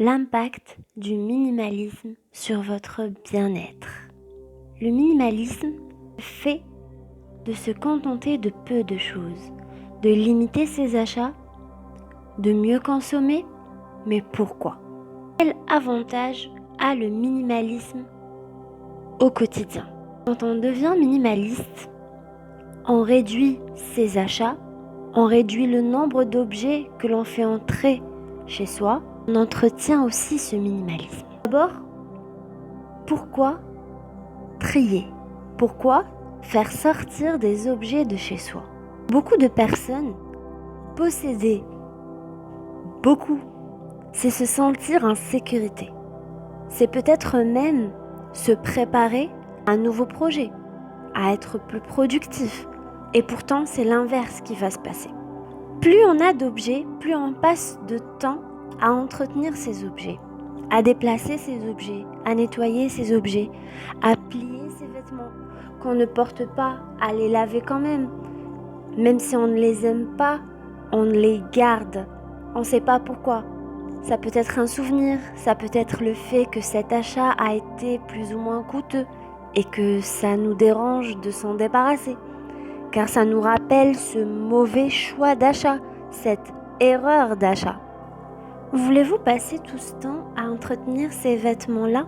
L'impact du minimalisme sur votre bien-être. Le minimalisme fait de se contenter de peu de choses, de limiter ses achats, de mieux consommer, mais pourquoi? Quel avantage a le minimalisme au quotidien? Quand on devient minimaliste, on réduit ses achats, on réduit le nombre d'objets que l'on fait entrer chez soi, on entretient aussi ce minimalisme. D'abord, pourquoi trier? Pourquoi faire sortir des objets de chez soi? Beaucoup de personnes posséder beaucoup, c'est se sentir en sécurité. C'est peut-être même se préparer à un nouveau projet, à être plus productif. Et pourtant, c'est l'inverse qui va se passer. Plus on a d'objets, plus on passe de temps à entretenir ces objets, à déplacer ces objets, à nettoyer ces objets, à plier ces vêtements qu'on ne porte pas, à les laver quand même. Même si on ne les aime pas, on les garde. On ne sait pas pourquoi. Ça peut être un souvenir, ça peut être le fait que cet achat a été plus ou moins coûteux et que ça nous dérange de s'en débarrasser. Car ça nous rappelle ce mauvais choix d'achat, cette erreur d'achat. Voulez-vous passer tout ce temps à entretenir ces vêtements-là?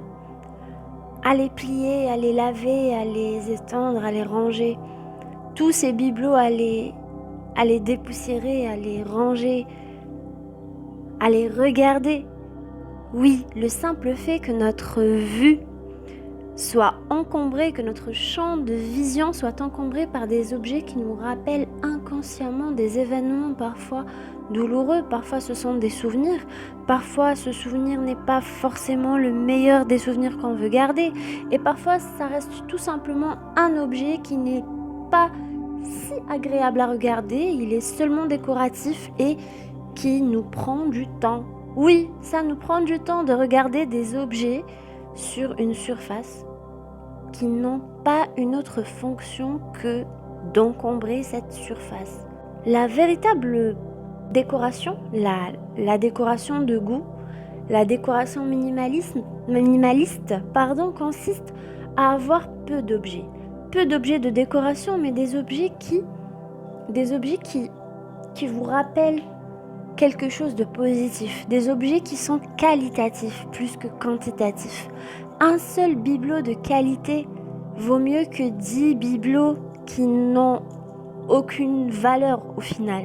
À les plier, à les laver, à les étendre, à les ranger. Tous ces bibelots à les dépoussiérer, à les ranger, à les regarder. Oui, le simple fait que notre vue soit encombrée, que notre champ de vision soit encombré par des objets qui nous rappellent inconsciemment des événements parfois douloureux, parfois ce sont des souvenirs, parfois ce souvenir n'est pas forcément le meilleur des souvenirs qu'on veut garder, et parfois ça reste tout simplement un objet qui n'est pas si agréable à regarder, il est seulement décoratif et qui nous prend du temps. Oui, ça nous prend du temps de regarder des objets sur une surface qui n'ont pas une autre fonction que d'encombrer cette surface. La véritable décoration, la décoration de goût, la décoration minimaliste, consiste à avoir peu d'objets. Peu d'objets de décoration, mais des objets qui vous rappellent quelque chose de positif, des objets qui sont qualitatifs plus que quantitatifs. Un seul bibelot de qualité vaut mieux que 10 bibelots qui n'ont aucune valeur au final.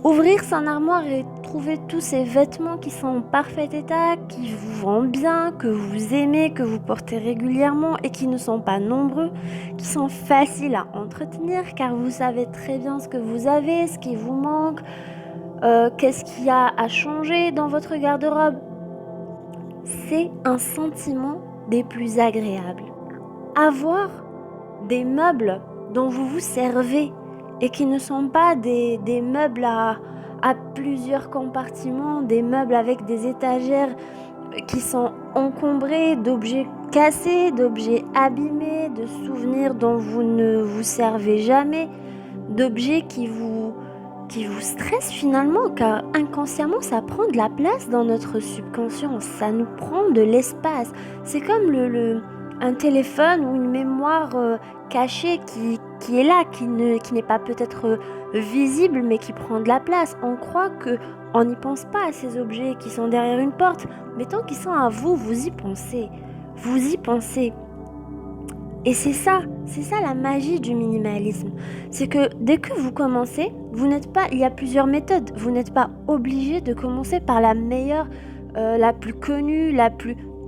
Ouvrir son armoire et trouver tous ces vêtements qui sont en parfait état, qui vous vont bien, que vous aimez, que vous portez régulièrement et qui ne sont pas nombreux, qui sont faciles à entretenir car vous savez très bien ce que vous avez, ce qui vous manque, qu'est-ce qu'il y a à changer dans votre garde-robe. C'est un sentiment des plus agréables. Avoir des meubles dont vous vous servez et qui ne sont pas des meubles à plusieurs compartiments, des meubles avec des étagères qui sont encombrés d'objets cassés, d'objets abîmés, de souvenirs dont vous ne vous servez jamais, d'objets qui vous stressent finalement, car inconsciemment ça prend de la place dans notre subconscient, ça nous prend de l'espace. C'est comme un téléphone ou une mémoire cachée qui est là, qui n'est pas peut-être visible mais qui prend de la place. On croit qu'on n'y pense pas à ces objets qui sont derrière une porte, mais tant qu'ils sont à vous, vous y pensez. Et c'est ça la magie du minimalisme. C'est que dès que vous commencez, il y a plusieurs méthodes. Vous n'êtes pas obligé de commencer par la meilleure, la plus connue,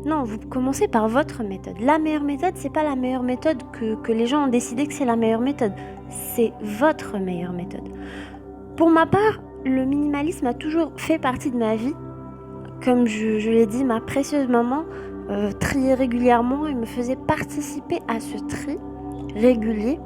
Non, vous commencez par votre méthode. La meilleure méthode, c'est pas la meilleure méthode que les gens ont décidé que c'est la meilleure méthode. C'est votre meilleure méthode. Pour ma part, le minimalisme a toujours fait partie de ma vie. Comme je l'ai dit, ma précieuse maman triait régulièrement et me faisait participer à ce tri régulier.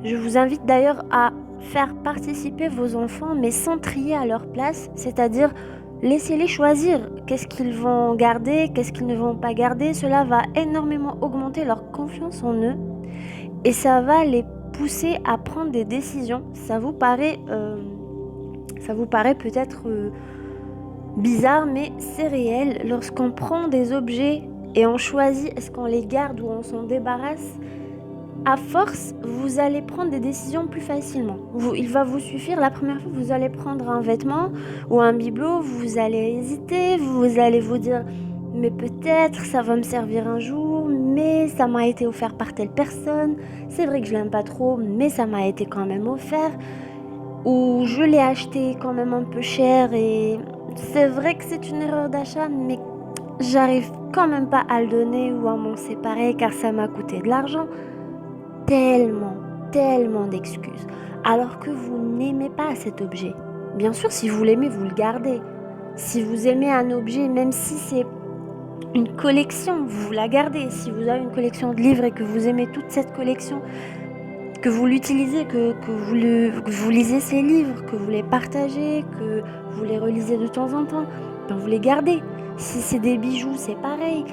Je vous invite d'ailleurs à faire participer vos enfants, mais sans trier à leur place, c'est-à-dire laissez-les choisir qu'est-ce qu'ils vont garder, qu'est-ce qu'ils ne vont pas garder. Cela va énormément augmenter leur confiance en eux et ça va les pousser à prendre des décisions. Ça vous paraît peut-être Bizarre, mais c'est réel. Lorsqu'on prend des objets et on choisit est-ce qu'on les garde ou on s'en débarrasse, à force, vous allez prendre des décisions plus facilement. Il va vous suffire, la première fois, vous allez prendre un vêtement ou un bibelot, vous allez hésiter, vous allez vous dire mais peut-être ça va me servir un jour, mais ça m'a été offert par telle personne, c'est vrai que je l'aime pas trop, mais ça m'a été quand même offert, ou je l'ai acheté quand même un peu cher et c'est vrai que c'est une erreur d'achat, mais j'arrive quand même pas à le donner ou à m'en séparer car ça m'a coûté de l'argent. Tellement d'excuses, alors que vous n'aimez pas cet objet. Bien sûr, si vous l'aimez, vous le gardez. Si vous aimez un objet, même si c'est une collection, vous la gardez. Si vous avez une collection de livres et que vous aimez toute cette collection, que vous l'utilisez, que vous lisez ces livres, que vous les partagez, que vous les relisez de temps en temps, ben vous les gardez. Si c'est des bijoux, c'est pareil.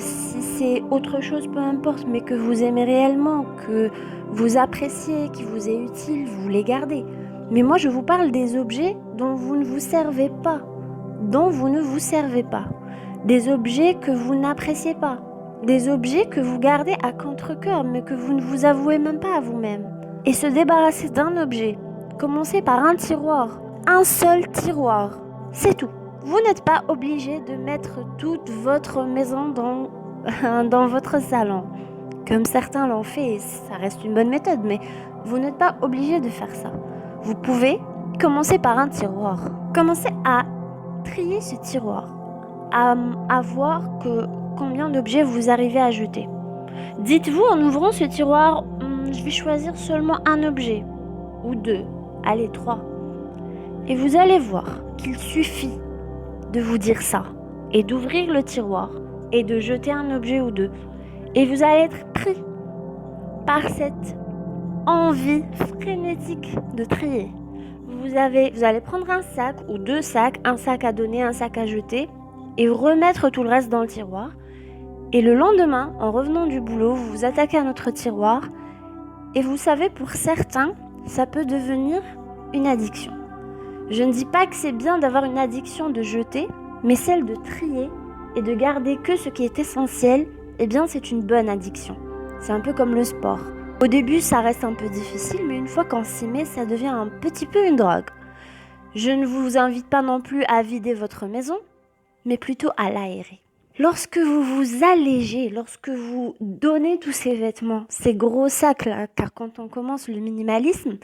Si c'est autre chose, peu importe, mais que vous aimez réellement, que vous appréciez, qui vous est utile, vous les gardez. Mais moi, je vous parle des objets dont vous ne vous servez pas, dont vous ne vous servez pas. Des objets que vous n'appréciez pas. Des objets que vous gardez à contre-cœur, mais que vous ne vous avouez même pas à vous-même. Et se débarrasser d'un objet, commencez par un tiroir, un seul tiroir, c'est tout. Vous n'êtes pas obligé de mettre toute votre maison dans votre salon, comme certains l'ont fait, et ça reste une bonne méthode, mais vous n'êtes pas obligé de faire ça. Vous pouvez commencer par un tiroir. Commencez à trier ce tiroir, à voir combien d'objets vous arrivez à jeter. Dites-vous en ouvrant ce tiroir, je vais choisir seulement un objet, ou deux, allez 3. Et vous allez voir qu'il suffit de vous dire ça, et d'ouvrir le tiroir, et de jeter un objet ou deux. Et vous allez être pris par cette envie frénétique de trier. Vous allez prendre un sac ou 2 sacs, un sac à donner, un sac à jeter, et remettre tout le reste dans le tiroir. Et le lendemain, en revenant du boulot, vous vous attaquez à notre tiroir, et vous savez, pour certains, ça peut devenir une addiction. Je ne dis pas que c'est bien d'avoir une addiction de jeter, mais celle de trier et de garder que ce qui est essentiel, eh bien c'est une bonne addiction. C'est un peu comme le sport. Au début, ça reste un peu difficile, mais une fois qu'on s'y met, ça devient un petit peu une drogue. Je ne vous invite pas non plus à vider votre maison, mais plutôt à l'aérer. Lorsque vous vous allégez, lorsque vous donnez tous ces vêtements, ces gros sacs là, car quand on commence le minimalisme,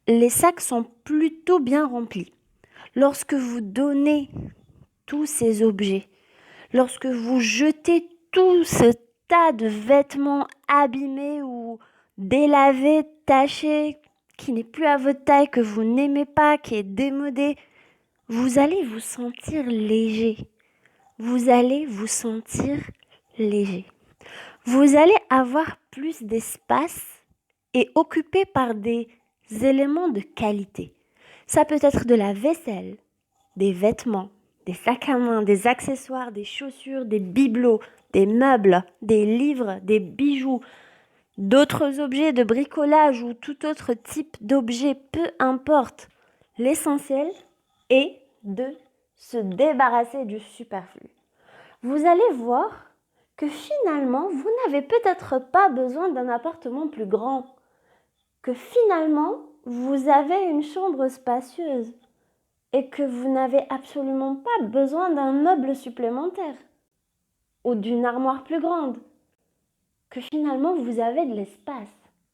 les sacs sont plutôt bien remplis. Lorsque vous donnez tous ces objets, lorsque vous jetez tout ce tas de vêtements abîmés ou délavés, tachés, qui n'est plus à votre taille, que vous n'aimez pas, qui est démodé, vous allez vous sentir léger. Vous allez vous sentir léger. Vous allez avoir plus d'espace et occupé par des éléments de qualité. Ça peut être de la vaisselle, des vêtements, des sacs à main, des accessoires, des chaussures, des bibelots, des meubles, des livres, des bijoux, d'autres objets de bricolage ou tout autre type d'objet, peu importe. L'essentiel est de se débarrasser du superflu. Vous allez voir que finalement, vous n'avez peut-être pas besoin d'un appartement plus grand, que finalement, vous avez une chambre spacieuse et que vous n'avez absolument pas besoin d'un meuble supplémentaire ou d'une armoire plus grande, que finalement, vous avez de l'espace.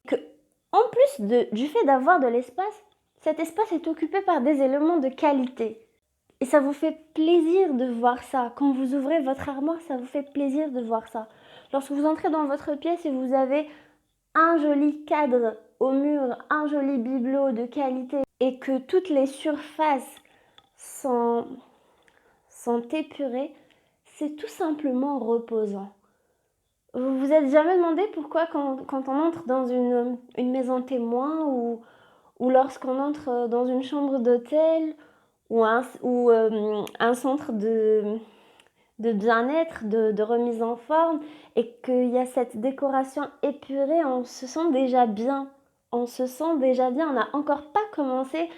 Que, en plus du fait d'avoir de l'espace, cet espace est occupé par des éléments de qualité. Et ça vous fait plaisir de voir ça. Quand vous ouvrez votre armoire, ça vous fait plaisir de voir ça. Lorsque vous entrez dans votre pièce et vous avez un joli cadre au mur, un joli bibelot de qualité et que toutes les surfaces sont épurées, c'est tout simplement reposant. Vous vous êtes jamais demandé pourquoi quand on entre dans une maison témoin ou lorsqu'on entre dans une chambre d'hôtel ou un centre de bien-être, de remise en forme, et qu'il y a cette décoration épurée, on se sent déjà bien. On se sent déjà bien. On n'a encore pas commencé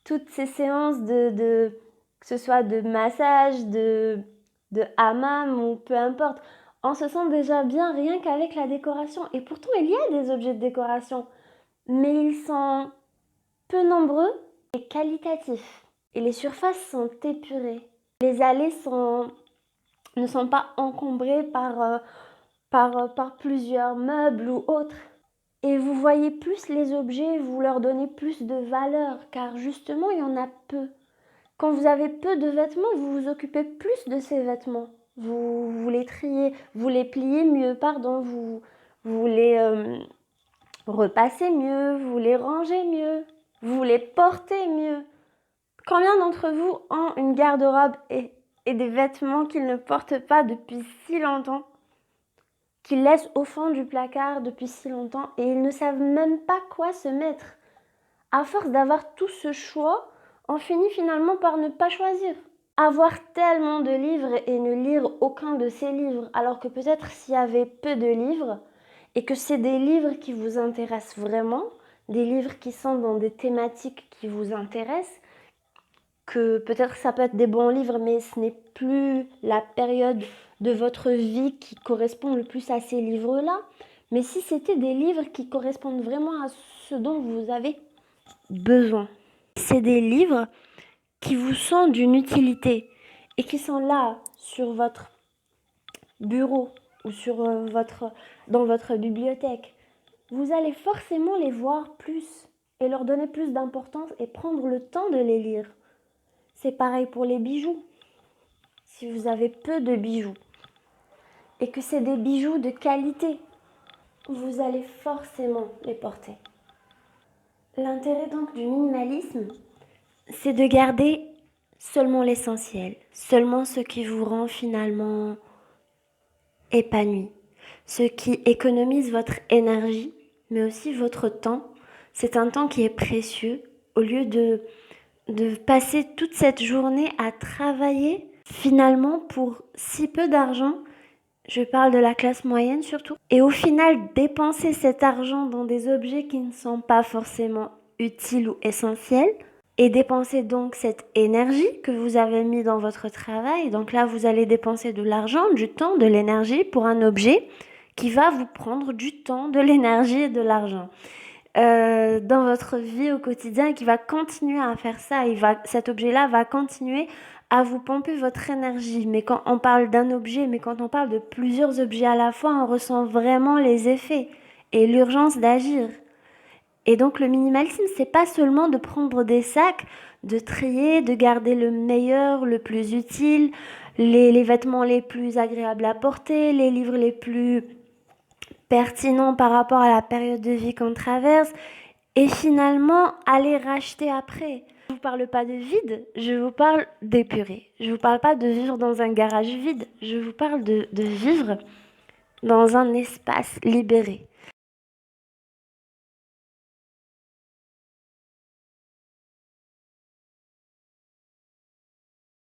toutes ces séances de que ce soit de massage, de hammam ou peu importe. On se sent déjà bien rien qu'avec la décoration. Et pourtant, il y a des objets de décoration, mais ils sont peu nombreux et qualitatifs. Et les surfaces sont épurées. Les allées ne sont pas encombrées par plusieurs meubles ou autres. Et vous voyez plus les objets, vous leur donnez plus de valeur, car justement, il y en a peu. Quand vous avez peu de vêtements, vous vous occupez plus de ces vêtements. Vous les triez, vous les pliez mieux, vous les repasser mieux, vous les rangez mieux, vous les portez mieux. Combien d'entre vous ont une garde-robe et des vêtements qu'ils ne portent pas depuis si longtemps, qu'ils laissent au fond du placard depuis si longtemps et ils ne savent même pas quoi se mettre? À force d'avoir tout ce choix, on finit finalement par ne pas choisir. Avoir tellement de livres et ne lire aucun de ces livres, alors que peut-être s'il y avait peu de livres, et que c'est des livres qui vous intéressent vraiment, des livres qui sont dans des thématiques qui vous intéressent, que peut-être ça peut être des bons livres, mais ce n'est plus la période de votre vie qui correspond le plus à ces livres-là. Mais si c'était des livres qui correspondent vraiment à ce dont vous avez besoin, c'est des livres qui vous sont d'une utilité et qui sont là sur votre bureau ou dans votre bibliothèque, vous allez forcément les voir plus et leur donner plus d'importance et prendre le temps de les lire. C'est pareil pour les bijoux. Si vous avez peu de bijoux et que c'est des bijoux de qualité, vous allez forcément les porter. L'intérêt donc du minimalisme, c'est de garder seulement l'essentiel, seulement ce qui vous rend finalement épanoui, ce qui économise votre énergie, mais aussi votre temps. C'est un temps qui est précieux. Au lieu de passer toute cette journée à travailler, finalement, pour si peu d'argent, je parle de la classe moyenne surtout, et au final, dépenser cet argent dans des objets qui ne sont pas forcément utiles ou essentiels, et dépenser donc cette énergie que vous avez mis dans votre travail. Donc là, vous allez dépenser de l'argent, du temps, de l'énergie pour un objet qui va vous prendre du temps, de l'énergie et de l'argent. Dans votre vie au quotidien et qui va continuer à faire ça. Cet objet-là va continuer à vous pomper votre énergie. Mais quand on parle d'un objet, mais quand on parle de plusieurs objets à la fois, on ressent vraiment les effets et l'urgence d'agir. Et donc le minimalisme, c'est pas seulement de prendre des sacs, de trier, de garder le meilleur, le plus utile, les vêtements les plus agréables à porter, les livres les plus pertinents par rapport à la période de vie qu'on traverse, et finalement aller racheter après. Je vous parle pas de vide, je vous parle d'épurer. Je vous parle pas de vivre dans un garage vide, je vous parle de vivre dans un espace libéré.